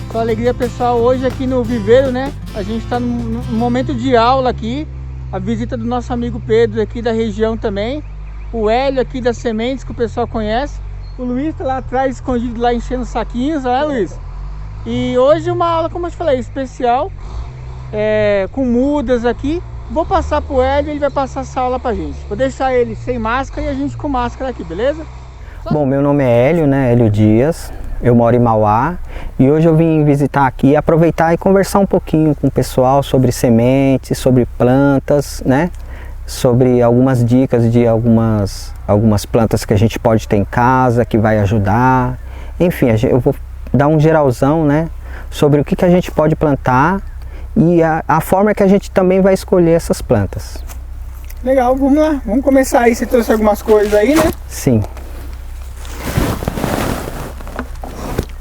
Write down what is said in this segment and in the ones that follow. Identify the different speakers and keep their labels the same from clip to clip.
Speaker 1: Então, alegria, pessoal, hoje aqui no viveiro, né? A gente está num momento de aula aqui. A visita do nosso amigo Pedro aqui da região também. O Hélio aqui das sementes, que o pessoal conhece. O Luiz tá lá atrás, escondido lá, enchendo saquinhos, né, Luiz? E hoje uma aula, como eu te falei, especial, com mudas aqui. Vou passar pro Hélio, ele vai passar essa aula pra gente. Vou deixar ele sem máscara e a gente com máscara aqui, beleza?
Speaker 2: Bom, meu nome é Hélio, né? Hélio Dias. Eu moro em Mauá e hoje eu vim visitar aqui, aproveitar e conversar um pouquinho com o pessoal sobre sementes, sobre plantas, né? Sobre algumas dicas de algumas plantas que a gente pode ter em casa, que vai ajudar. Enfim, eu vou dar um geralzão, né? Sobre o que a gente pode plantar e a forma que a gente também vai escolher essas plantas.
Speaker 1: Legal, vamos lá. Vamos começar aí. Você trouxe algumas coisas aí, né?
Speaker 2: Sim.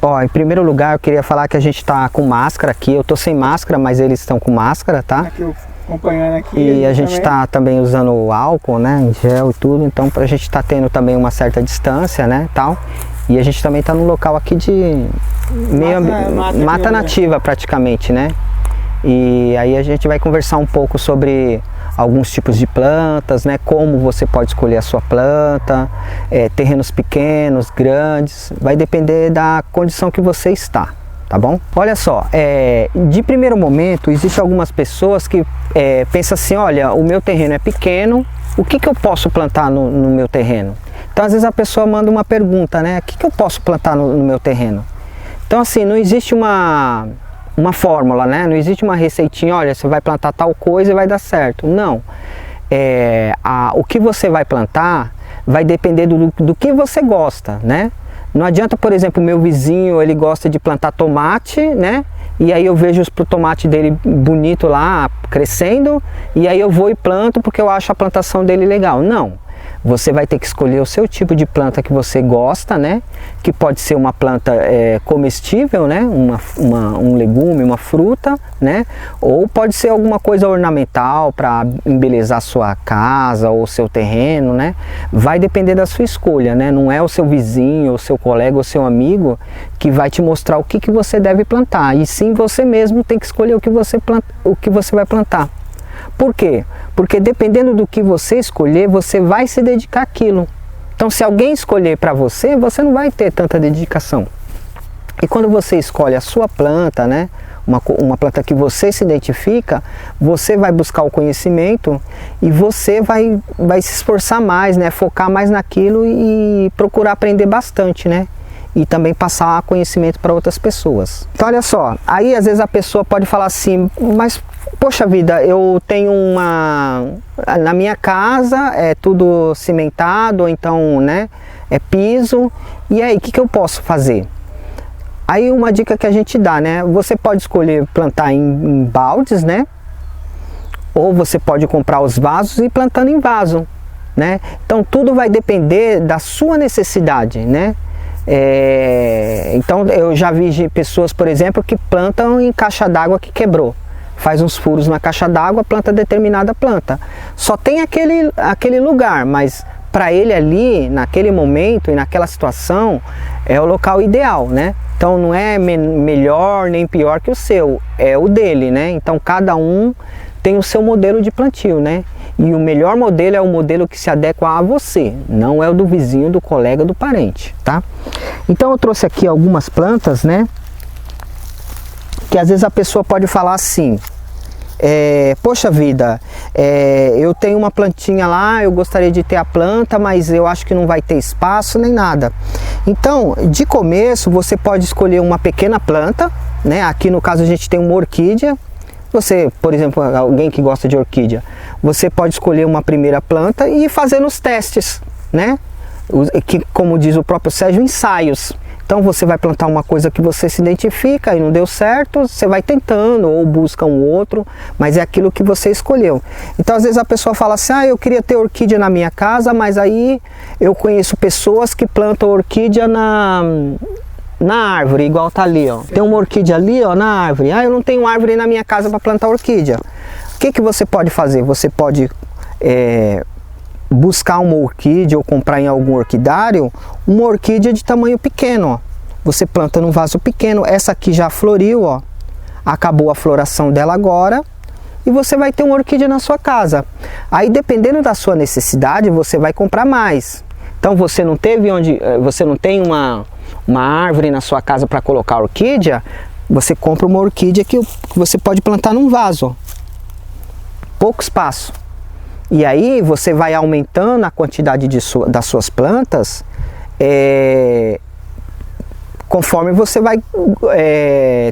Speaker 2: Ó, em primeiro lugar eu queria falar que a gente tá com máscara aqui. Eu tô sem máscara, mas eles estão com máscara, tá?
Speaker 1: Aqui eu acompanhando aqui.
Speaker 2: E a gente tá também usando álcool, né? Em gel e tudo. Então a gente tá tendo também uma certa distância, né? Tal. E a gente também tá num local aqui de mata nativa praticamente, né? E aí a gente vai conversar um pouco sobre alguns tipos de plantas, né? Como você pode escolher a sua planta, terrenos pequenos, grandes, vai depender da condição que você está, tá bom? Olha só, de primeiro momento, existem algumas pessoas que pensam assim, olha, o meu terreno é pequeno, o que eu posso plantar no meu terreno? Então às vezes a pessoa manda uma pergunta, né? O que eu posso plantar no meu terreno? Então assim, não existe uma fórmula, né? Não existe uma receitinha, olha, você vai plantar tal coisa e vai dar certo. Não. O que você vai plantar vai depender do que você gosta, né? Não adianta, por exemplo, o meu vizinho, ele gosta de plantar tomate, né? E aí eu vejo o tomate dele bonito lá, crescendo, e aí eu vou e planto porque eu acho a plantação dele legal. Não. Você vai ter que escolher o seu tipo de planta que você gosta, né? Que pode ser uma planta comestível, né? Um legume, uma fruta, né? Ou pode ser alguma coisa ornamental para embelezar sua casa ou seu terreno, né? Vai depender da sua escolha, né? Não é o seu vizinho, o seu colega ou seu amigo que vai te mostrar o que você deve plantar. E sim, você mesmo tem que escolher o que você vai plantar. Por quê? Porque dependendo do que você escolher, você vai se dedicar àquilo. Então, se alguém escolher para você, você não vai ter tanta dedicação. E quando você escolhe a sua planta, né, uma planta que você se identifica, você vai buscar o conhecimento e você vai se esforçar mais, né, focar mais naquilo e procurar aprender bastante, né? E também passar conhecimento para outras pessoas. Então olha só, aí às vezes a pessoa pode falar assim, mas poxa vida, eu tenho na minha casa é tudo cimentado, ou então, né, é piso, e aí o que eu posso fazer? Aí uma dica que a gente dá, né, você pode escolher plantar em baldes, né, ou você pode comprar os vasos e ir plantando em vaso, né, então tudo vai depender da sua necessidade, né. Então eu já vi pessoas, por exemplo, que plantam em caixa d'água que quebrou. Faz uns furos na caixa d'água, planta determinada planta. Só tem aquele lugar, mas para ele ali, naquele momento e naquela situação, é o local ideal, né? Então não é melhor nem pior que o seu, é o dele, né? Então cada um tem o seu modelo de plantio, né? E o melhor modelo é o modelo que se adequa a você, não é o do vizinho, do colega, do parente, tá? Então eu trouxe aqui algumas plantas, né? Que às vezes a pessoa pode falar assim, poxa vida, eu tenho uma plantinha lá, eu gostaria de ter a planta, mas eu acho que não vai ter espaço nem nada. Então, de começo, você pode escolher uma pequena planta, né? Aqui no caso a gente tem uma orquídea. Você, por exemplo, alguém que gosta de orquídea, você pode escolher uma primeira planta e ir fazendo os testes, né? Que, como diz o próprio Sérgio, ensaios. Então você vai plantar uma coisa que você se identifica e não deu certo, você vai tentando ou busca um outro, mas é aquilo que você escolheu. Então às vezes a pessoa fala assim, eu queria ter orquídea na minha casa, mas aí eu conheço pessoas que plantam orquídea na árvore, igual tá ali, ó. Tem uma orquídea ali, ó, na árvore. Eu não tenho árvore na minha casa para plantar orquídea. O que você pode fazer? Você pode buscar uma orquídea ou comprar em algum orquidário uma orquídea de tamanho pequeno, ó. você planta num vaso pequeno. Essa aqui já floriu, ó, acabou a floração dela agora, e você vai ter uma orquídea na sua casa. Aí, dependendo da sua necessidade, você vai comprar mais. Então você não tem uma árvore na sua casa para colocar orquídea, você compra uma orquídea que você pode plantar num vaso, ó. Pouco espaço. E aí você vai aumentando a quantidade das suas plantas, conforme você vai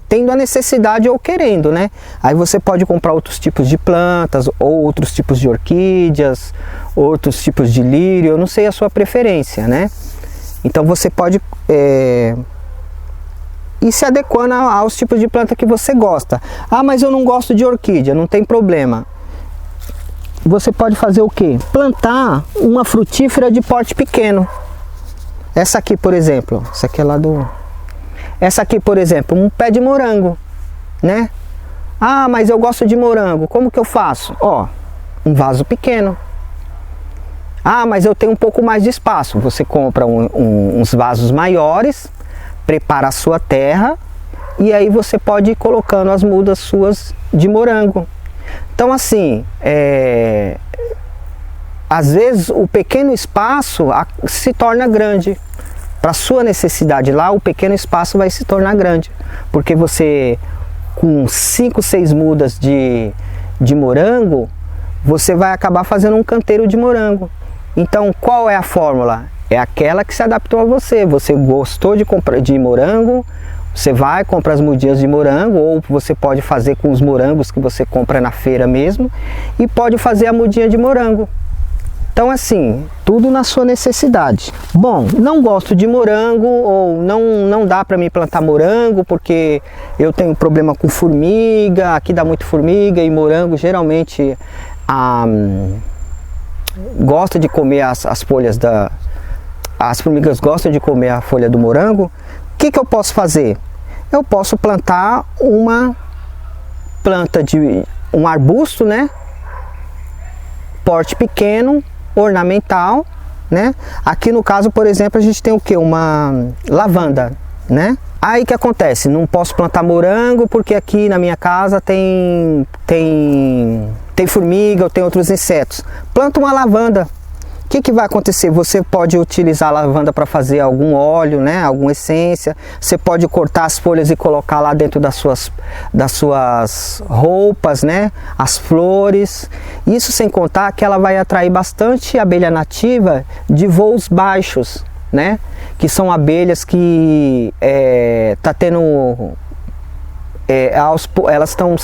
Speaker 2: tendo a necessidade ou querendo, né? Aí você pode comprar outros tipos de plantas, ou outros tipos de orquídeas, outros tipos de lírio, eu não sei a sua preferência, né? Então você pode ir se adequando aos tipos de planta que você gosta. Ah, mas eu não gosto de orquídea, não tem problema. Você pode fazer o quê? Plantar uma frutífera de porte pequeno. Essa aqui, por exemplo, essa aqui é lá do... Essa aqui, por exemplo, um pé de morango, né? Ah, mas eu gosto de morango, como que eu faço? Ó, um vaso pequeno. Ah, mas eu tenho um pouco mais de espaço. Você compra uns vasos maiores, prepara a sua terra, e aí você pode ir colocando as mudas suas de morango. Então, assim, às vezes o pequeno espaço se torna grande. Para sua necessidade lá, o pequeno espaço vai se tornar grande. Porque você, com 5, 6 mudas de morango, você vai acabar fazendo um canteiro de morango. Então, qual é a fórmula? É aquela que se adaptou a você. Você gostou de morango, você vai, compra as mudinhas de morango, ou você pode fazer com os morangos que você compra na feira mesmo, e pode fazer a mudinha de morango. Então, assim, tudo na sua necessidade. Bom, não gosto de morango, ou não dá para mim plantar morango, porque eu tenho problema com formiga, aqui dá muito formiga, e morango geralmente gosta de comer as folhas as formigas gostam de comer a folha do morango. O que eu posso fazer? Eu posso plantar uma planta de um arbusto, né? Porte pequeno, ornamental, né? Tem no caso, por exemplo, a gente tem o que? Uma lavanda, né? Aí o que acontece? Não posso plantar morango porque aqui na minha casa tem formiga ou tem outros insetos. Planta uma lavanda. O que vai acontecer? Você pode utilizar a lavanda para fazer algum óleo, né? Alguma essência. Você pode cortar as folhas e colocar lá dentro das suas roupas, né? As flores. Isso sem contar que ela vai atrair bastante abelha nativa de voos baixos, né? Que são abelhas que elas estão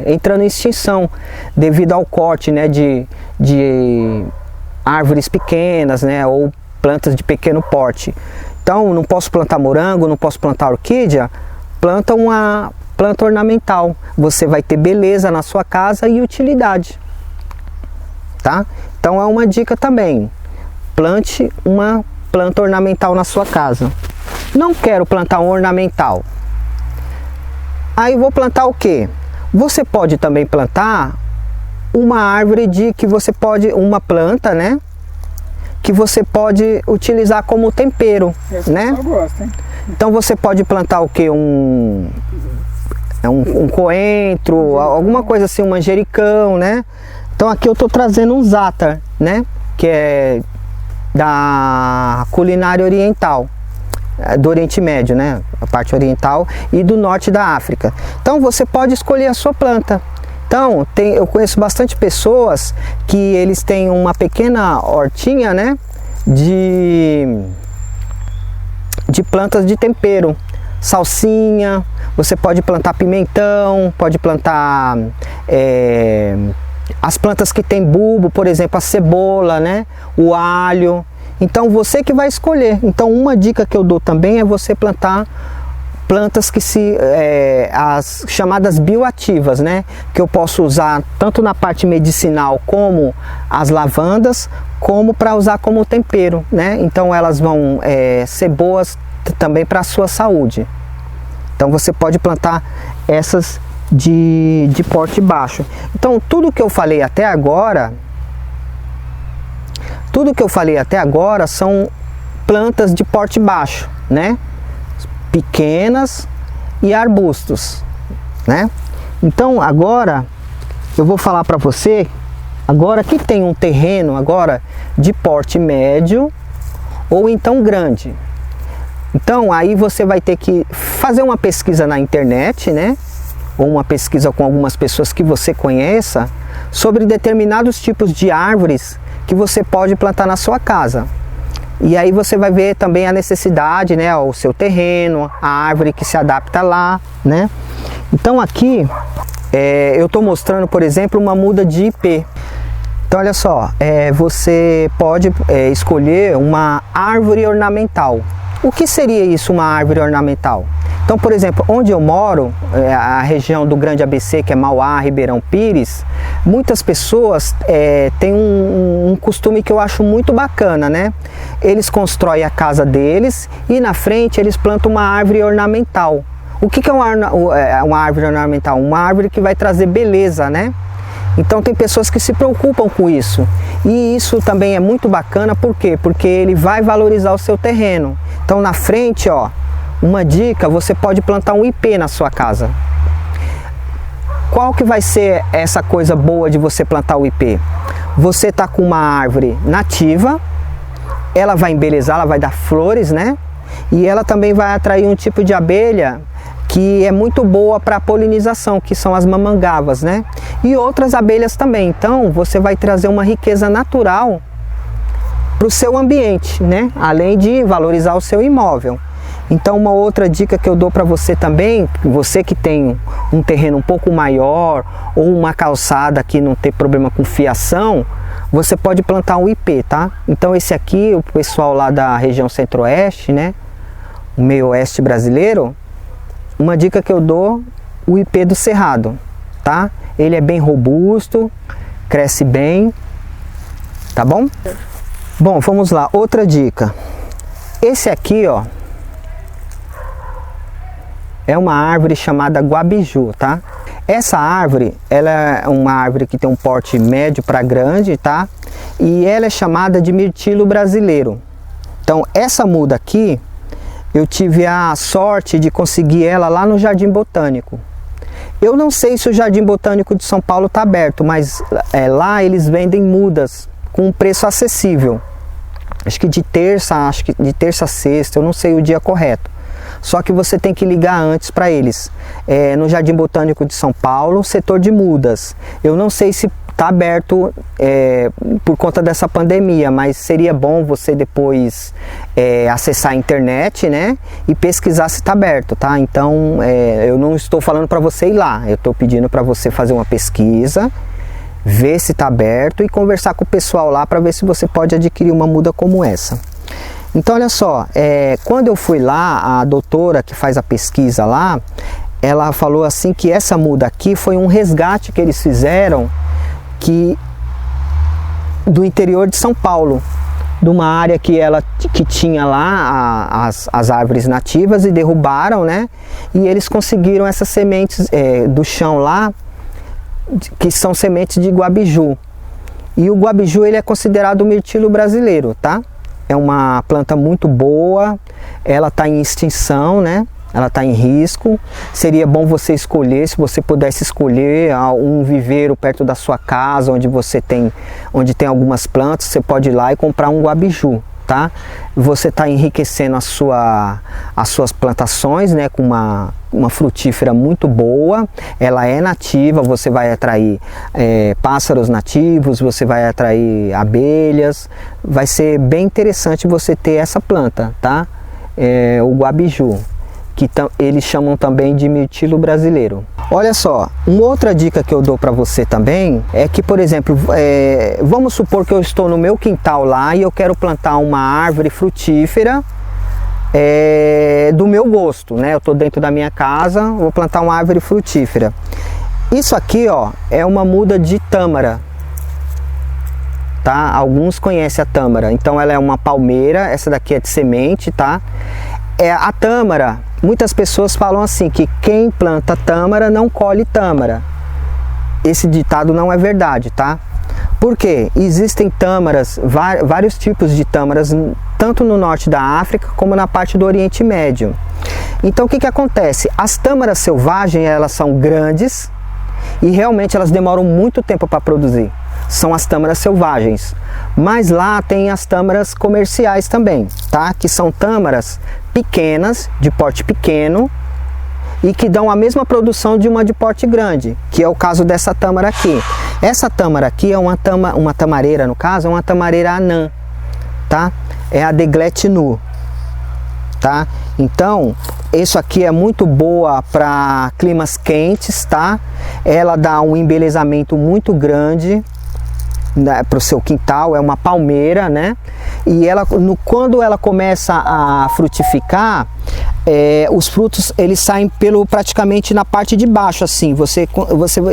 Speaker 2: entrando em extinção devido ao corte, né? De árvores pequenas, né, ou plantas de pequeno porte. Então, não posso plantar morango, não posso plantar orquídea, planta uma planta ornamental. Você vai ter beleza na sua casa e utilidade, tá? Então, é uma dica também. Plante uma planta ornamental na sua casa. Não quero plantar um ornamental. Aí, vou plantar o quê? Você pode também plantar uma árvore uma planta, né? Que você pode utilizar como tempero, né?
Speaker 1: Eu gosto, hein?
Speaker 2: Então você pode plantar o que? Um coentro, alguma coisa assim, um manjericão, né? Então aqui eu tô trazendo um zátar, né? Que é da culinária oriental, do Oriente Médio, né? A parte oriental e do norte da África. Então você pode escolher a sua planta. Então, eu conheço bastante pessoas que eles têm uma pequena hortinha, né, de plantas de tempero. Salsinha, você pode plantar pimentão, pode plantar as plantas que tem bulbo, por exemplo, a cebola, né, o alho. Então, você que vai escolher. Então, uma dica que eu dou também é você plantar plantas que as chamadas bioativas, né? Que eu posso usar tanto na parte medicinal como as lavandas, como para usar como tempero, né? Então elas vão ser boas também para a sua saúde. Então você pode plantar essas de porte baixo. Então tudo que eu falei até agora são plantas de porte baixo, né? pequenas e arbustos, né? Então agora eu vou falar para você, agora que tem um terreno agora de porte médio ou então grande. Então aí você vai ter que fazer uma pesquisa na internet, né? Ou uma pesquisa com algumas pessoas que você conheça sobre determinados tipos de árvores que você pode plantar na sua casa. E aí você vai ver também a necessidade, né, o seu terreno, a árvore que se adapta lá, né? Então aqui eu estou mostrando, por exemplo, uma muda de IP. Então olha só, você pode escolher uma árvore ornamental. O que seria isso, uma árvore ornamental? Então, por exemplo, onde eu moro, a região do Grande ABC, que é Mauá, Ribeirão Pires, muitas pessoas têm um costume que eu acho muito bacana, né? Eles constroem a casa deles e na frente eles plantam uma árvore ornamental. O que é uma árvore ornamental? Uma árvore que vai trazer beleza, né? Então tem pessoas que se preocupam com isso. E isso também é muito bacana, por quê? Porque ele vai valorizar o seu terreno. Então na frente, ó, uma dica, você pode plantar um IP na sua casa. Qual que vai ser essa coisa boa de você plantar o IP? Você tá com uma árvore nativa, ela vai embelezar, ela vai dar flores, né? E ela também vai atrair um tipo de abelha que é muito boa para polinização, que são as mamangavas, né? E outras abelhas também. Então você vai trazer uma riqueza natural para o seu ambiente, né? Além de valorizar o seu imóvel. Então uma outra dica que eu dou para você também, você que tem um terreno um pouco maior ou uma calçada que não tem problema com fiação, você pode plantar um IP, tá? Então esse aqui, o pessoal lá da região centro-oeste, né? O meio oeste brasileiro, uma dica que eu dou, o IP do Cerrado, tá? Ele é bem robusto, cresce bem, tá bom? Bom, vamos lá, outra dica. Esse aqui, ó, é uma árvore chamada guabiju, tá? Essa árvore, ela é uma árvore que tem um porte médio para grande, tá? E ela é chamada de mirtilo brasileiro. Então, essa muda aqui, eu tive a sorte de conseguir ela lá no Jardim Botânico. Eu não sei se o Jardim Botânico de São Paulo está aberto, mas lá eles vendem mudas com um preço acessível. Acho que de terça a sexta, eu não sei o dia correto. Só que você tem que ligar antes para eles. No Jardim Botânico de São Paulo, setor de mudas. Eu não sei se está aberto por conta dessa pandemia, mas seria bom você depois acessar a internet, né, e pesquisar se está aberto, tá? Então eu não estou falando para você ir lá, eu estou pedindo para você fazer uma pesquisa, ver se está aberto e conversar com o pessoal lá para ver se você pode adquirir uma muda como essa. Então olha só, quando eu fui lá, a doutora que faz a pesquisa lá, ela falou assim que essa muda aqui foi um resgate que eles fizeram do interior de São Paulo, de uma área que tinha lá as árvores nativas e derrubaram, né? E eles conseguiram essas sementes do chão lá, que são sementes de guabiju. E o guabiju ele é considerado o mirtilo brasileiro, tá? É uma planta muito boa, ela está em extinção, né? Ela está em risco. Seria bom você escolher, se você pudesse escolher um viveiro perto da sua casa, onde tem algumas plantas, você pode ir lá e comprar um guabiju, tá? Você está enriquecendo as suas plantações, né, com uma frutífera muito boa. Ela é nativa, você vai atrair pássaros nativos, você vai atrair abelhas. Vai ser bem interessante você ter essa planta, tá? O guabiju, que eles chamam também de mirtilo brasileiro. Olha só, uma outra dica que eu dou para você também é que, por exemplo, vamos supor que eu estou no meu quintal lá e eu quero plantar uma árvore frutífera do meu gosto, né? Eu estou dentro da minha casa, vou plantar uma árvore frutífera. Isso aqui, ó, é uma muda de tâmara, tá? Alguns conhecem a tâmara. Então ela é uma palmeira, essa daqui é de semente, tá? A tâmara, muitas pessoas falam assim, que quem planta tâmara não colhe tâmara. Esse ditado não é verdade, tá? Porque existem tâmaras, vários tipos de tâmaras, tanto no norte da África como na parte do Oriente Médio. Então o que que acontece? As tâmaras selvagens, elas são grandes e realmente elas demoram muito tempo para produzir. São as tâmaras selvagens. Mas lá tem as tâmaras comerciais também, tá? Que são tâmaras pequenas, de porte pequeno, e que dão a mesma produção de uma de porte grande, que é o caso dessa tâmara aqui. Essa tâmara aqui é uma tamareira, no caso, é uma tamareira anã, tá? É a Deglete nu, tá? Então, isso aqui é muito boa para climas quentes, tá? Ela dá um embelezamento muito grande, né, para o seu quintal, é uma palmeira, né? E ela, quando ela começa a frutificar, os frutos eles saem praticamente na parte de baixo, assim, você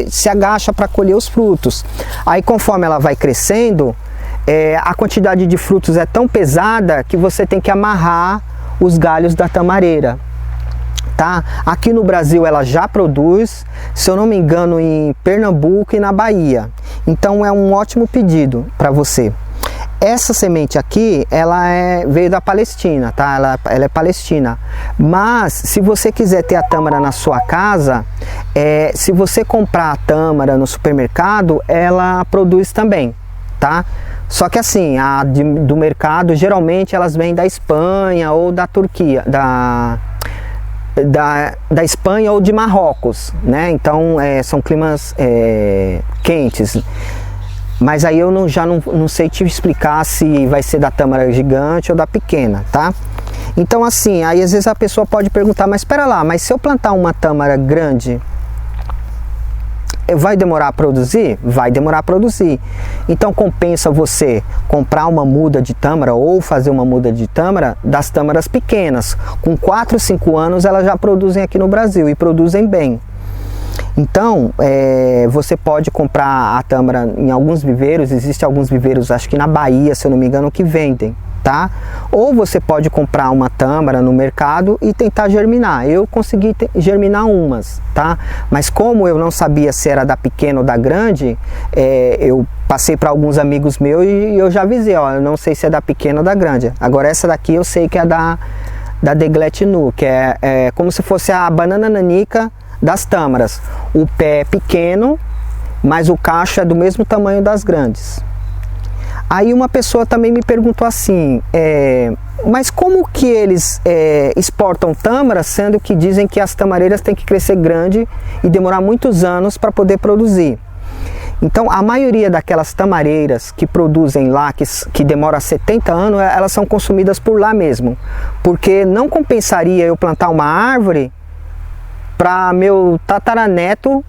Speaker 2: se agacha para colher os frutos. Aí conforme ela vai crescendo, a quantidade de frutos é tão pesada que você tem que amarrar os galhos da tamareira, tá? Aqui no Brasil ela já produz, se eu não me engano, em Pernambuco e na Bahia. Então é um ótimo pedido para você. Essa semente aqui, ela veio da Palestina, tá? Ela é palestina. Mas se você quiser ter a tâmara na sua casa, se você comprar a tâmara no supermercado, ela produz também, tá? Só que assim, do mercado, geralmente elas vêm da Espanha ou da Turquia, da Espanha ou de Marrocos, né? Então são climas quentes. Mas aí eu já não sei te explicar se vai ser da tâmara gigante ou da pequena, tá? Então assim, aí às vezes a pessoa pode perguntar, mas espera lá, mas se eu plantar uma tâmara grande, vai demorar a produzir? Vai demorar a produzir. Então compensa você comprar uma muda de tâmara ou fazer uma muda de tâmara das tâmaras pequenas. Com 4, 5 anos elas já produzem aqui no Brasil e produzem bem. Então você pode comprar a tâmara em alguns viveiros, existem alguns viveiros, acho que na Bahia, se eu não me engano, que vendem, tá? Ou você pode comprar uma tâmara no mercado e tentar germinar. Eu consegui germinar umas, tá? Mas como eu não sabia se era da pequena ou da grande, eu passei para alguns amigos meus e eu já avisei, ó, eu não sei se é da pequena ou da grande. Agora essa daqui eu sei que é da Deglete nu, que é como se fosse a banana nanica das tâmaras. O pé é pequeno, mas o cacho é do mesmo tamanho das grandes. Aí uma pessoa também me perguntou assim, mas como que eles exportam tâmaras, sendo que dizem que as tamareiras têm que crescer grande e demorar muitos anos para poder produzir? Então a maioria daquelas tamareiras que produzem lá, que demora 70 anos, elas são consumidas por lá mesmo, porque não compensaria eu plantar uma árvore para meu tataraneto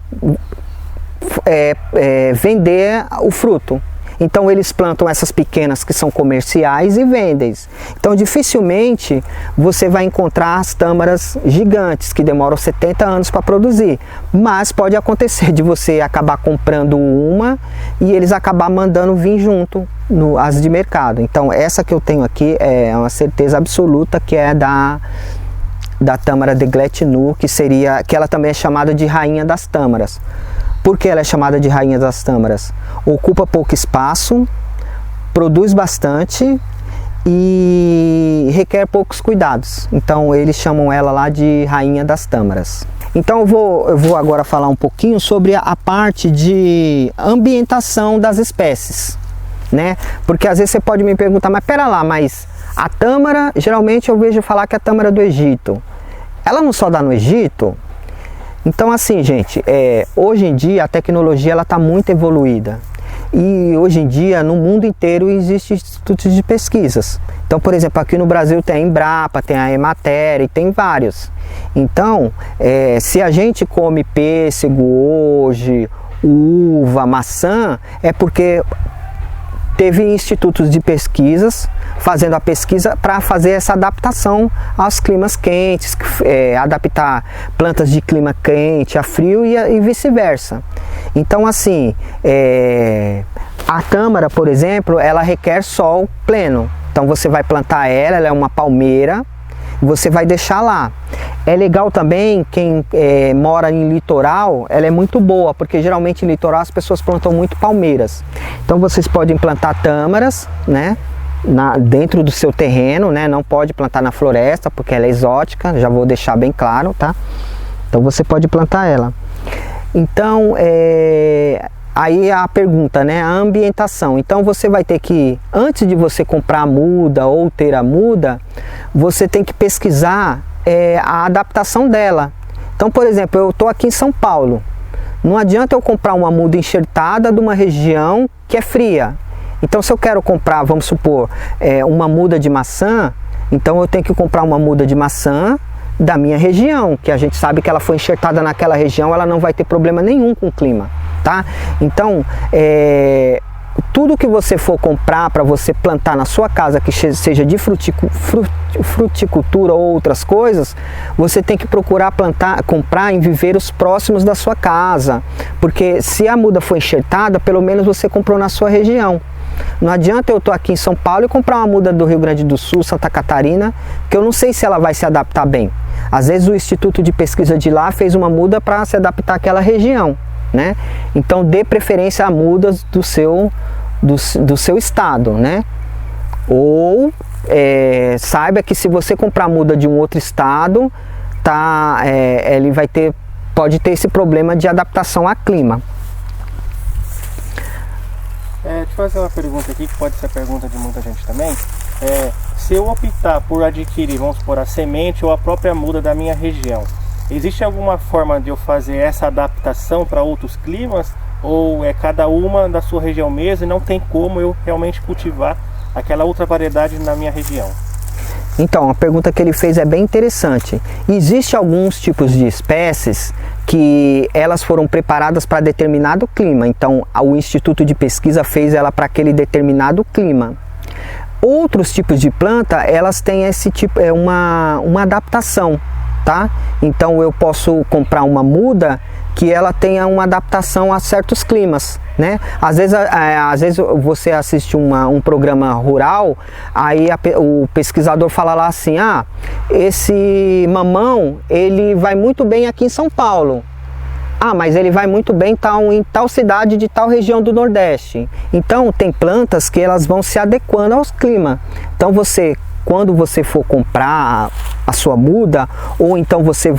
Speaker 2: vender o fruto. Então eles plantam essas pequenas que são comerciais e vendem. Então dificilmente você vai encontrar as tâmaras gigantes que demoram 70 anos para produzir. Mas pode acontecer de você acabar comprando uma e eles acabar mandando vir junto as de mercado. Então essa que eu tenho aqui é uma certeza absoluta que é da tâmara Deglete nu, que ela também é chamada de rainha das tâmaras. Por que ela é chamada de rainha das tâmaras? Ocupa pouco espaço, produz bastante e requer poucos cuidados. Então eles chamam ela lá de rainha das tâmaras. Então eu vou agora falar um pouquinho sobre a parte de ambientação das espécies, né? Porque às vezes você pode me perguntar, mas pera lá, mas a tâmara, geralmente eu vejo falar que é a tâmara do Egito. Ela não só dá no Egito? Então assim, gente, hoje em dia a tecnologia está muito evoluída. E hoje em dia no mundo inteiro existem institutos de pesquisas. Então, por exemplo, aqui no Brasil tem a Embrapa, tem a Emater e tem vários. Então, se a gente come pêssego hoje, uva, maçã, é porque teve institutos de pesquisas fazendo a pesquisa para fazer essa adaptação aos climas quentes, adaptar plantas de clima quente a frio e vice-versa. Então assim, a tâmara, por exemplo, ela requer sol pleno. Então você vai plantar ela é uma palmeira, você vai deixar lá. É legal também, quem mora em litoral, ela é muito boa, porque geralmente em litoral as pessoas plantam muito palmeiras. Então vocês podem plantar tâmaras, né? dentro do seu terreno, né? Não pode plantar na floresta porque ela é exótica, já vou deixar bem claro, tá? Então você pode plantar ela. Então, aí a pergunta, né? A ambientação. Então você vai ter que, antes de você comprar a muda ou ter a muda, você tem que pesquisar a adaptação dela. Então, por exemplo, eu estou aqui em São Paulo. Não adianta eu comprar uma muda enxertada de uma região que é fria. Então, se eu quero comprar, vamos supor, uma muda de maçã, então eu tenho que comprar uma muda de maçã da minha região, que a gente sabe que ela foi enxertada naquela região, ela não vai ter problema nenhum com o clima, tá? Então, tudo que você for comprar para você plantar na sua casa, que seja de fruticultura ou outras coisas, você tem que procurar comprar em viveiros próximos da sua casa, porque se a muda foi enxertada, pelo menos você comprou na sua região. Não adianta eu estar aqui em São Paulo e comprar uma muda do Rio Grande do Sul, Santa Catarina, que eu não sei se ela vai se adaptar bem. Às vezes o Instituto de Pesquisa de lá fez uma muda para se adaptar àquela região, né? Então dê preferência a mudas do seu estado, né? Ou saiba que se você comprar muda de um outro estado, ele pode ter esse problema de adaptação a clima.
Speaker 3: Deixa eu fazer uma pergunta aqui, que pode ser a pergunta de muita gente também. Se eu optar por adquirir, vamos supor, a semente ou a própria muda da minha região, existe alguma forma de eu fazer essa adaptação para outros climas? Ou é cada uma da sua região mesmo e não tem como eu realmente cultivar aquela outra variedade na minha região?
Speaker 2: Então, a pergunta que ele fez é bem interessante. Existem alguns tipos de espécies que elas foram preparadas para determinado clima. Então, o Instituto de Pesquisa fez ela para aquele determinado clima. Outros tipos de planta, elas têm esse tipo, uma adaptação, tá? Então, eu posso comprar uma muda que ela tenha uma adaptação a certos climas, né? Às vezes você assiste um programa rural, aí o pesquisador fala lá assim, esse mamão, ele vai muito bem aqui em São Paulo. Mas ele vai muito bem em tal cidade de tal região do Nordeste. Então, tem plantas que elas vão se adequando aos climas. Então, quando você for comprar a sua muda, ou então você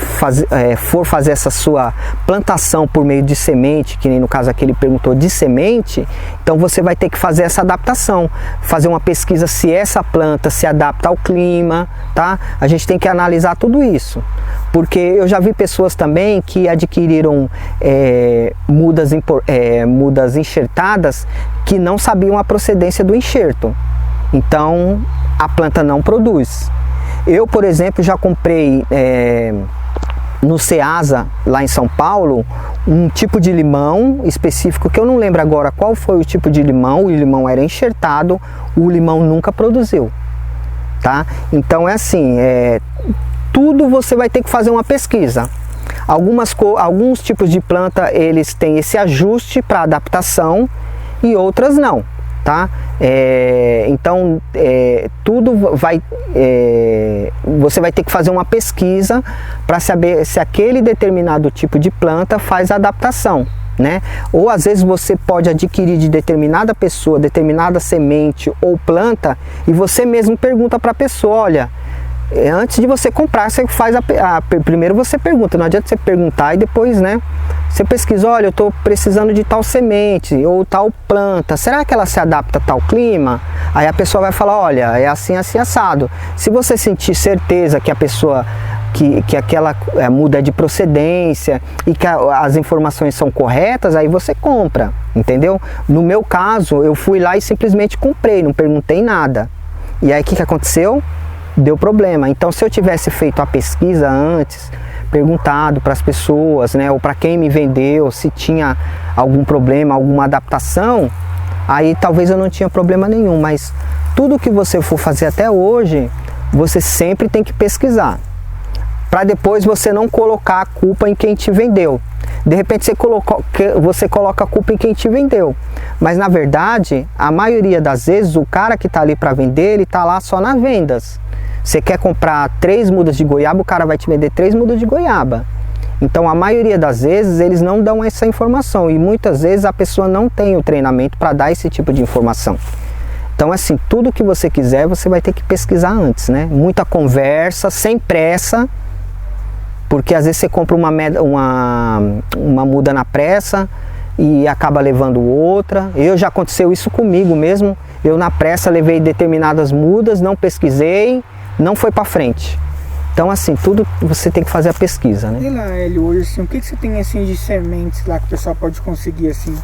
Speaker 2: for fazer essa sua plantação por meio de semente, que nem no caso aqui ele perguntou de semente, então você vai ter que fazer essa adaptação, fazer uma pesquisa se essa planta se adapta ao clima, tá? A gente tem que analisar tudo isso, porque eu já vi pessoas também que adquiriram mudas enxertadas que não sabiam a procedência do enxerto. Então, a planta não produz. Eu, por exemplo, já comprei no Ceasa, lá em São Paulo, um tipo de limão específico, que eu não lembro agora qual foi o tipo de limão. O limão era enxertado, o limão nunca produziu, tá? Então é assim, tudo você vai ter que fazer uma pesquisa. Alguns tipos de planta, eles têm esse ajuste para adaptação e outras não. Tá? Então, você vai ter que fazer uma pesquisa para saber se aquele determinado tipo de planta faz adaptação, né? Ou às vezes você pode adquirir de determinada pessoa, determinada semente ou planta, e você mesmo pergunta para a pessoa, olha, antes de você comprar, você faz primeiro você pergunta, não adianta você perguntar e depois, né, você pesquisa, olha, eu estou precisando de tal semente ou tal planta, será que ela se adapta a tal clima? Aí a pessoa vai falar, olha, é assim, assim, assado. Se você sentir certeza que a pessoa, que aquela muda de procedência e que as informações são corretas, aí você compra, entendeu? No meu caso, eu fui lá e simplesmente comprei, não perguntei nada. E aí o que aconteceu? Deu problema. Então, se eu tivesse feito a pesquisa antes, perguntado para as pessoas, né, ou para quem me vendeu, se tinha algum problema, alguma adaptação, aí talvez eu não tinha problema nenhum. Mas tudo que você for fazer até hoje, você sempre tem que pesquisar, para depois você não colocar a culpa em quem te vendeu. De repente você coloca a culpa em quem te vendeu, mas na verdade, a maioria das vezes, o cara que está ali para vender, ele está lá só nas vendas. Você quer comprar 3 mudas de goiaba, o cara vai te vender 3 mudas de goiaba. Então, a maioria das vezes, eles não dão essa informação. E muitas vezes a pessoa não tem o treinamento para dar esse tipo de informação. Então assim, tudo que você quiser, você vai ter que pesquisar antes, né? Muita conversa, sem pressa, porque às vezes você compra uma muda na pressa e acaba levando outra. Já aconteceu isso comigo mesmo. Eu na pressa levei determinadas mudas, não pesquisei, não foi para frente. Então assim, tudo você tem que fazer a pesquisa, né?
Speaker 1: E lá, Hélio, hoje assim, o que você tem assim de sementes lá que o pessoal pode conseguir assim?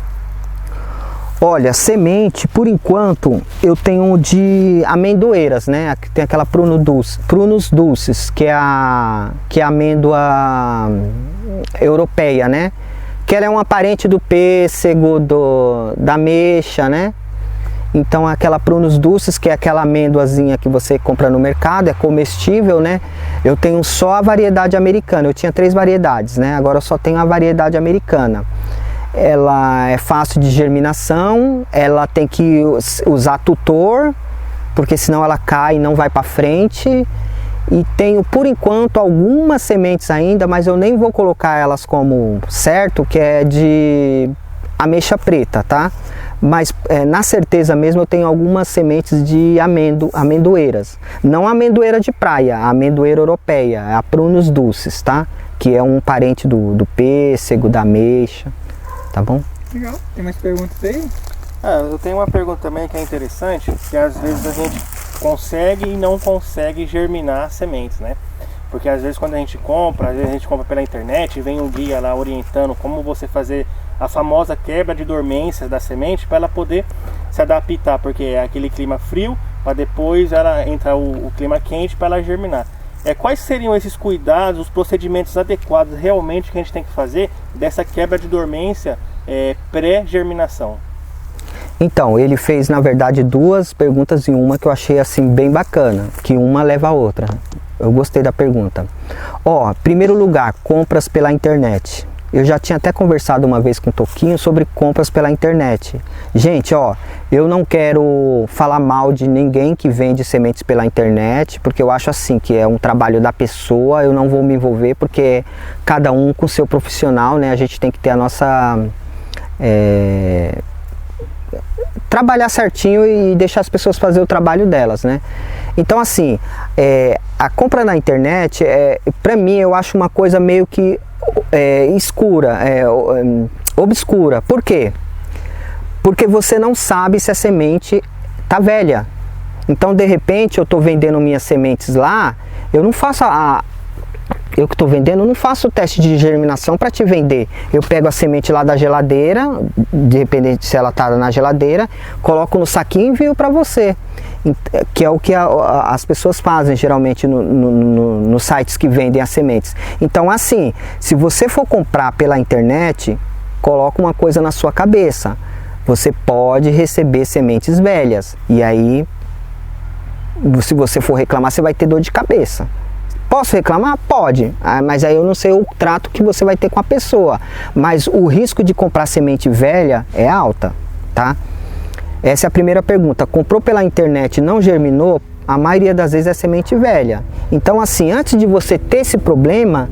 Speaker 2: Olha, semente, por enquanto, eu tenho de amendoeiras, né? Tem aquela Prunus dulcis, que é a amêndoa europeia, né? Que ela é uma parente do pêssego, da ameixa, né? Então aquela Prunus dulcis, que é aquela amêndoazinha que você compra no mercado, é comestível, né? Eu tenho só a variedade americana, eu tinha 3 variedades, né? Agora eu só tenho a variedade americana. Ela é fácil de germinação, ela tem que usar tutor, porque senão ela cai e não vai para frente. E tenho por enquanto algumas sementes ainda, mas eu nem vou colocar elas como certo, que é de ameixa preta, tá? Mas na certeza mesmo eu tenho algumas sementes de amendoeiras. Não a amendoeira de praia, a amendoeira europeia, a Prunus dulcis, tá? Que é um parente do pêssego, da ameixa. Tá bom?
Speaker 1: Legal. Tem mais perguntas aí?
Speaker 3: Eu tenho uma pergunta também que é interessante, que às vezes a gente consegue e não consegue germinar sementes, né? Porque às vezes quando a gente compra, pela internet, vem um guia lá orientando como você fazer a famosa quebra de dormência da semente para ela poder se adaptar, porque é aquele clima frio, para depois ela entra o clima quente para ela germinar. Quais seriam esses cuidados, os procedimentos adequados realmente que a gente tem que fazer dessa quebra de dormência pré-germinação?
Speaker 2: Então, ele fez na verdade 2 perguntas em uma que eu achei assim bem bacana, que uma leva a outra. Eu gostei da pergunta. Primeiro lugar, compras pela internet. Eu já tinha até conversado uma vez com o Toquinho sobre compras pela internet. Gente, eu não quero falar mal de ninguém que vende sementes pela internet, porque eu acho assim, que é um trabalho da pessoa, eu não vou me envolver, porque cada um com o seu profissional, né? A gente tem que ter a nossa... trabalhar certinho e deixar as pessoas fazer o trabalho delas, né? Então assim, a compra na internet, pra mim, eu acho uma coisa meio que escura, obscura. Por quê? Porque você não sabe se a semente tá velha. Então de repente eu tô vendendo minhas sementes lá, eu não faço eu que estou vendendo, não faço o teste de germinação para te vender. Eu pego a semente lá da geladeira, dependendo se ela está na geladeira, coloco no saquinho e envio para você. Que é o que as pessoas fazem geralmente nos sites que vendem as sementes. Então assim, se você for comprar pela internet, coloca uma coisa na sua cabeça. Você pode receber sementes velhas. E aí, se você for reclamar, você vai ter dor de cabeça. Posso reclamar? Pode, mas aí eu não sei o trato que você vai ter com a pessoa. Mas o risco de comprar semente velha é alta, tá? Essa é a primeira pergunta. Comprou pela internet e não germinou, a maioria das vezes é semente velha. Então assim, antes de você ter esse problema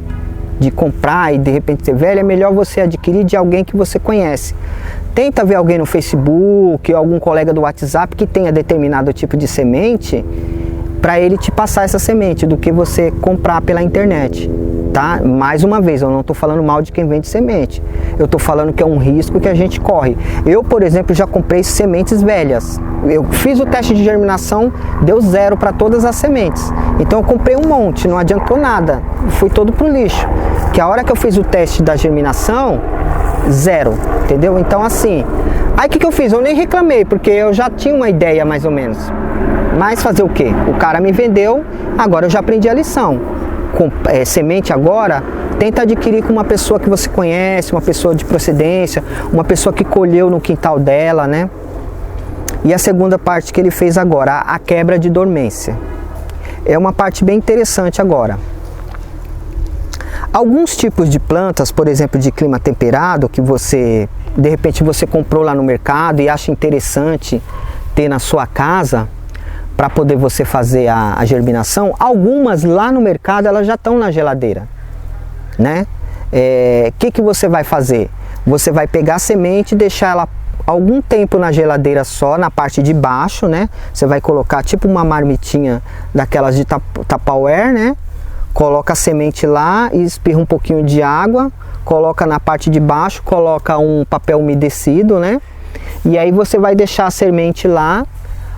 Speaker 2: de comprar e de repente ser velha, é melhor você adquirir de alguém que você conhece. Tenta ver alguém no Facebook, algum colega do WhatsApp que tenha determinado tipo de semente, para ele te passar essa semente, do que você comprar pela internet, tá? Mais uma vez, eu não estou falando mal de quem vende semente, eu estou falando que é um risco que a gente corre. Eu, por exemplo, já comprei sementes velhas, eu fiz o teste de germinação, deu 0 para todas as sementes, então eu comprei um monte, não adiantou nada, foi todo pro lixo, que a hora que eu fiz o teste da germinação, 0, entendeu? Então assim, aí o que eu fiz? Eu nem reclamei, porque eu já tinha uma ideia mais ou menos. Mas fazer o que? O cara me vendeu, agora eu já aprendi a lição. Semente agora, tenta adquirir com uma pessoa que você conhece, uma pessoa de procedência, uma pessoa que colheu no quintal dela, né? E a segunda parte que ele fez agora, a quebra de dormência. É uma parte bem interessante agora. Alguns tipos de plantas, por exemplo, de clima temperado, que você, de repente você comprou lá no mercado e acha interessante ter na sua casa, para poder você fazer a germinação, algumas lá no mercado elas já estão na geladeira, né? Que você vai fazer? Você vai pegar a semente e deixar ela algum tempo na geladeira só, na parte de baixo, né? Você vai colocar tipo uma marmitinha daquelas de Tupperware, né? Coloca a semente lá e espirra um pouquinho de água, coloca na parte de baixo, coloca um papel umedecido, né? E aí você vai deixar a semente lá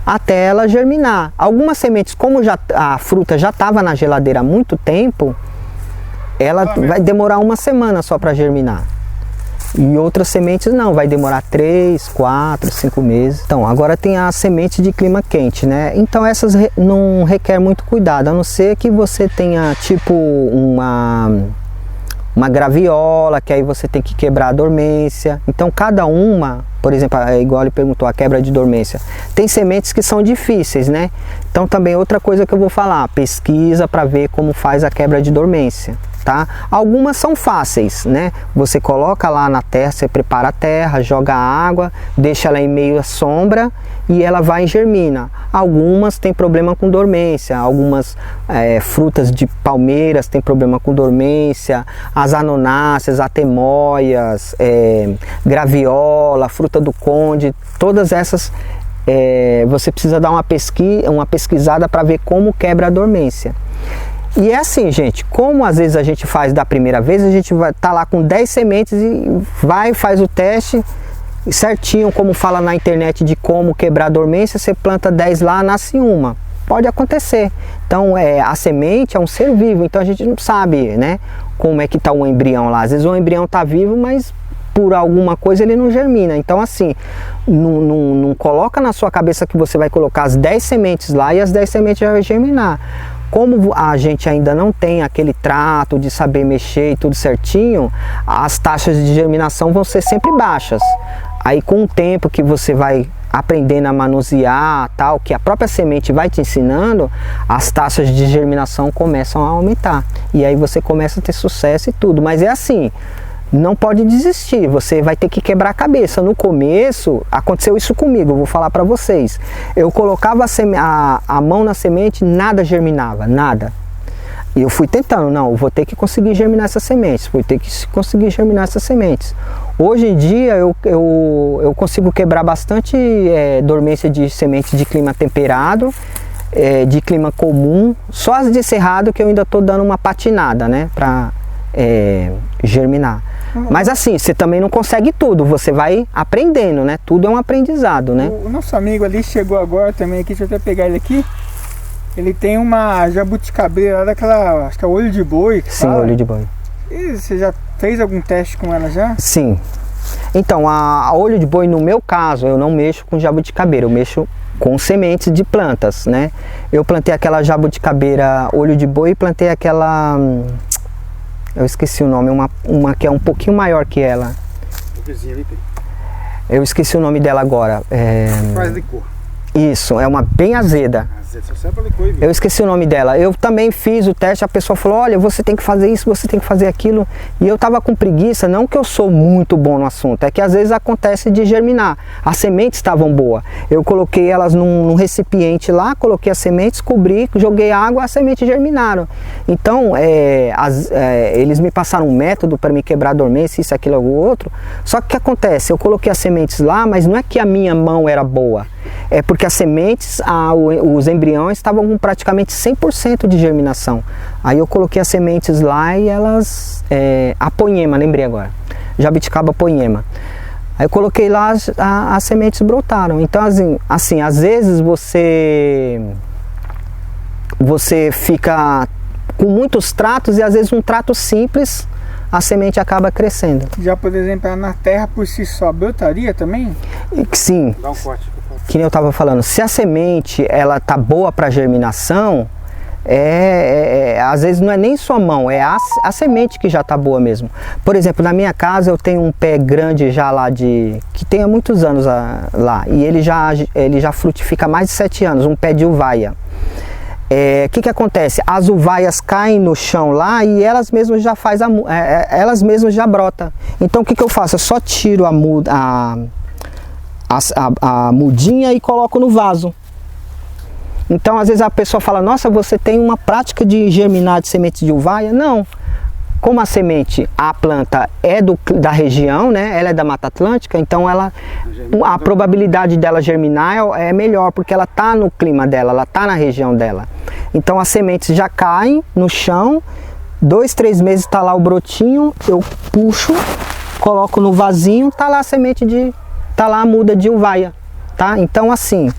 Speaker 2: até ela germinar. Algumas sementes, como a fruta já estava na geladeira há muito tempo, ela vai demorar uma semana só para germinar. E outras sementes não, vai demorar 3, 4, 5 meses. Então, agora tem a semente de clima quente, né? Então essas não requer muito cuidado, a não ser que você tenha tipo uma graviola, que aí você tem que quebrar a dormência. Então cada uma, por exemplo, igual ele perguntou, a quebra de dormência, tem sementes que são difíceis, né? Então também outra coisa que eu vou falar, pesquisa para ver como faz a quebra de dormência, tá? Algumas são fáceis, né? Você coloca lá na terra, você prepara a terra, joga água, deixa ela em meio à sombra e ela vai e germina. Algumas tem problema com dormência, algumas frutas de palmeiras tem problema com dormência, as anonáceas, atemóias, graviola, fruta do conde, todas essas você precisa dar uma pesquisada para ver como quebra a dormência. E é assim, gente, como às vezes a gente faz da primeira vez, a gente vai estar lá com 10 sementes e faz o teste certinho, como fala na internet de como quebrar a dormência, você planta 10 lá, nasce uma. Pode acontecer. Então a semente é um ser vivo, então a gente não sabe, né, como é que está o embrião lá. Às vezes o embrião está vivo, mas por alguma coisa ele não germina. Então assim, não coloca na sua cabeça que você vai colocar as 10 sementes lá e as 10 sementes já vai germinar. Como a gente ainda não tem aquele trato de saber mexer e tudo certinho, as taxas de germinação vão ser sempre baixas. Aí com o tempo que você vai aprendendo a manusear, tal, que a própria semente vai te ensinando, as taxas de germinação começam a aumentar. E aí você começa a ter sucesso e tudo. Mas é assim, não pode desistir, você vai ter que quebrar a cabeça. No começo, aconteceu isso comigo, eu vou falar para vocês. Eu colocava a mão na semente, nada germinava, nada. E eu fui tentando, não, eu vou ter que conseguir germinar essas sementes, Hoje em dia eu consigo quebrar bastante dormência de sementes de clima temperado, de clima comum, só as de cerrado que eu ainda estou dando uma patinada, né, para germinar. Mas assim, você também não consegue tudo, você vai aprendendo, né? Tudo é um aprendizado, né?
Speaker 1: O nosso amigo ali chegou agora também aqui, deixa eu até pegar ele aqui. Ele tem uma jabuticabeira lá daquela, acho que é olho de boi.
Speaker 2: Sim, olho de boi.
Speaker 1: E você já fez algum teste com ela já?
Speaker 2: Sim. Então, a olho de boi, no meu caso, eu não mexo com jabuticabeira, eu mexo com sementes de plantas, né? Eu plantei aquela jabuticabeira olho de boi e plantei aquela... Eu esqueci o nome, uma que é um pouquinho maior que ela. Eu esqueci o nome dela agora.
Speaker 3: Faz licor.
Speaker 2: Isso, é uma bem azeda. Eu esqueci o nome dela. Eu também fiz o teste, a pessoa falou, olha, você tem que fazer isso, você tem que fazer aquilo. E eu tava com preguiça, não que eu sou muito bom no assunto, é que às vezes acontece de germinar. As sementes estavam boas. Eu coloquei elas num recipiente lá, coloquei as sementes, cobri, joguei água, as sementes germinaram. Então, eles me passaram um método para me quebrar a dormência, isso, aquilo, algo outro. Só que o que acontece? Eu coloquei as sementes lá, mas não é que a minha mão era boa. É porque as sementes, os embriões estavam com praticamente 100% de germinação. Aí eu coloquei as sementes lá e elas... a poema, lembrei agora. Jabuticaba poema. Aí eu coloquei lá, as sementes brotaram. Então assim, às vezes você fica com muitos tratos e às vezes um trato simples, a semente acaba crescendo.
Speaker 1: Já, por exemplo, na terra por si só, brotaria também?
Speaker 2: Sim.
Speaker 3: Dá um corte.
Speaker 2: Que nem eu estava falando, se a semente ela tá boa para germinação, às vezes não é nem sua mão, é a semente que já tá boa mesmo. Por exemplo, na minha casa eu tenho um pé grande já lá que tem há muitos anos lá, e ele já frutifica há mais de 7 anos, um pé de uvaia. O que acontece? As uvaias caem no chão lá e elas mesmas já elas mesmas já brotam. Então o que eu faço? Eu só tiro a mudinha e coloco no vaso. Então às vezes a pessoa fala, nossa, você tem uma prática de germinar de sementes de uvaia? Não. como a semente, a planta é da região, né? Ela é da Mata Atlântica, então a probabilidade dela germinar é melhor, porque ela está no clima dela, ela está na região dela. Então as sementes já caem no chão, 2, 3 meses está lá o brotinho, eu puxo, coloco no vasinho, tá lá a semente tá lá a muda de uvaia, tá? Então assim,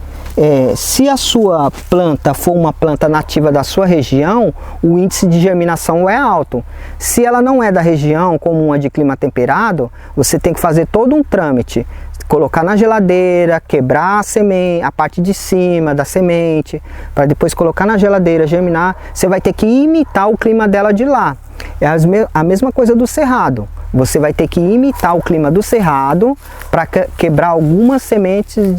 Speaker 2: se a sua planta for uma planta nativa da sua região, o índice de germinação é alto. Se ela não é da região, como uma de clima temperado, você tem que fazer todo um trâmite, colocar na geladeira, quebrar a semente, a parte de cima da semente, para depois colocar na geladeira, germinar. Você vai ter que imitar o clima dela de lá. É a mesma coisa do cerrado. Você vai ter que imitar o clima do cerrado para quebrar algumas sementes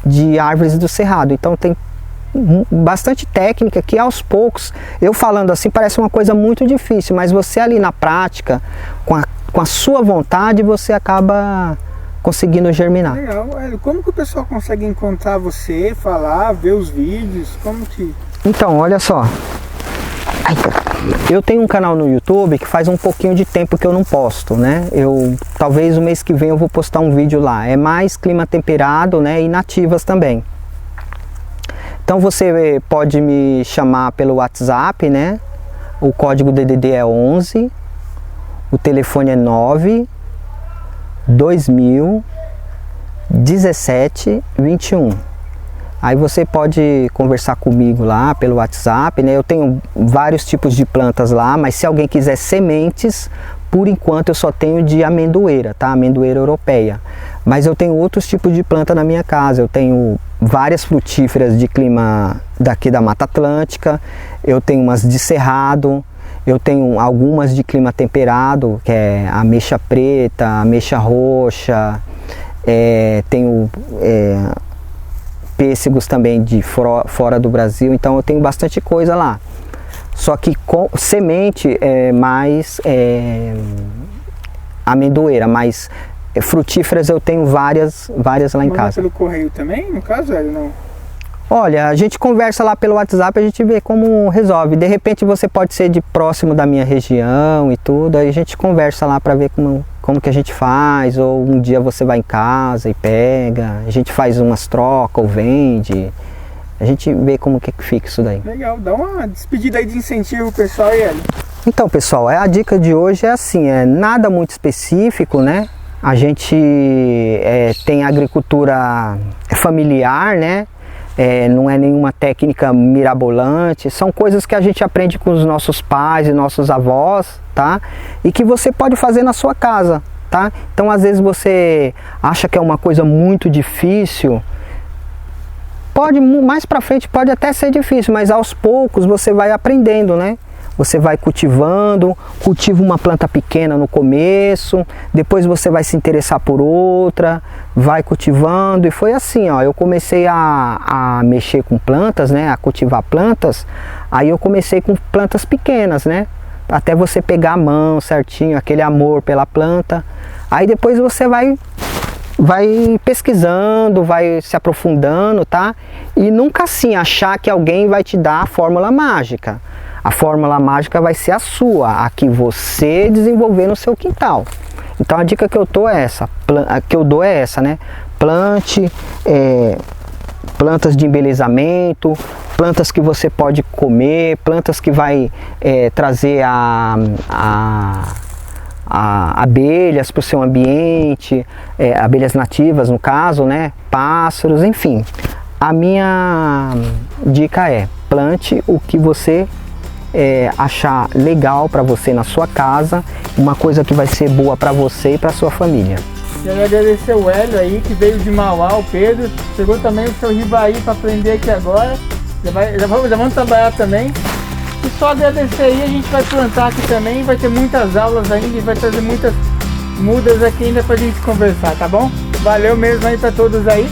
Speaker 2: de árvores do cerrado. Então tem bastante técnica que aos poucos, eu falando assim parece uma coisa muito difícil, mas você ali na prática, com a sua vontade, você acaba conseguindo germinar.
Speaker 1: Legal. Como que o pessoal consegue encontrar você, falar, ver os vídeos? Como que...
Speaker 2: Então, olha só. Eu tenho um canal no YouTube que faz um pouquinho de tempo que eu não posto, né? Talvez o mês que vem eu vou postar um vídeo lá. É mais clima temperado, né? E nativas também. Então você pode me chamar pelo WhatsApp, né? O código DDD é 11, o telefone é 9 2000 17 21. Aí você pode conversar comigo lá pelo WhatsApp, né? Eu tenho vários tipos de plantas lá, mas se alguém quiser sementes, por enquanto eu só tenho de amendoeira, tá? Amendoeira europeia. Mas eu tenho outros tipos de planta na minha casa. Eu tenho várias frutíferas de clima daqui da Mata Atlântica, eu tenho umas de cerrado, eu tenho algumas de clima temperado, que é a ameixa preta, a ameixa roxa, tenho pêssegos também de fora do Brasil, então eu tenho bastante coisa lá. Só que com semente é mais amendoeira, mas frutíferas eu tenho várias lá em casa.
Speaker 1: Pelo correio também, no caso, não?
Speaker 2: Olha, a gente conversa lá pelo WhatsApp, a gente vê como resolve. De repente você pode ser de próximo da minha região e tudo, aí a gente conversa lá para ver como que a gente faz, ou um dia você vai em casa e pega, a gente faz umas trocas ou vende, a gente vê como que fica isso daí.
Speaker 1: Legal, dá uma despedida aí de incentivo pessoal aí, Hélio.
Speaker 2: Então pessoal, a dica de hoje é assim, nada muito específico, né? A gente tem agricultura familiar, né? Não é nenhuma técnica mirabolante, são coisas que a gente aprende com os nossos pais e nossos avós, tá? E que você pode fazer na sua casa, tá? Então às vezes você acha que é uma coisa muito difícil, mais pra frente pode até ser difícil, mas aos poucos você vai aprendendo, né? Você vai cultivando, cultiva uma planta pequena no começo, depois você vai se interessar por outra, vai cultivando, e foi assim, ó, eu comecei a mexer com plantas, né, a cultivar plantas, aí eu comecei com plantas pequenas, né, até você pegar a mão certinho, aquele amor pela planta, aí depois você vai pesquisando, vai se aprofundando, tá, e nunca assim achar que alguém vai te dar a fórmula mágica. A fórmula mágica vai ser a sua, a que você desenvolver no seu quintal. Então a dica que eu dou é essa, né? Plante plantas de embelezamento, plantas que você pode comer, plantas que vai trazer abelhas para o seu ambiente, abelhas nativas no caso, né? Pássaros, enfim. A minha dica é: plante o que você achar legal para você na sua casa, uma coisa que vai ser boa para você e para sua família.
Speaker 1: Quero agradecer o Hélio aí, que veio de Mauá, o Pedro, chegou também o seu Rivaí para aprender aqui agora, já vamos trabalhar também, e só agradecer aí, a gente vai plantar aqui também, vai ter muitas aulas ainda e vai trazer muitas mudas aqui ainda pra gente conversar, tá bom? Valeu mesmo aí para todos aí.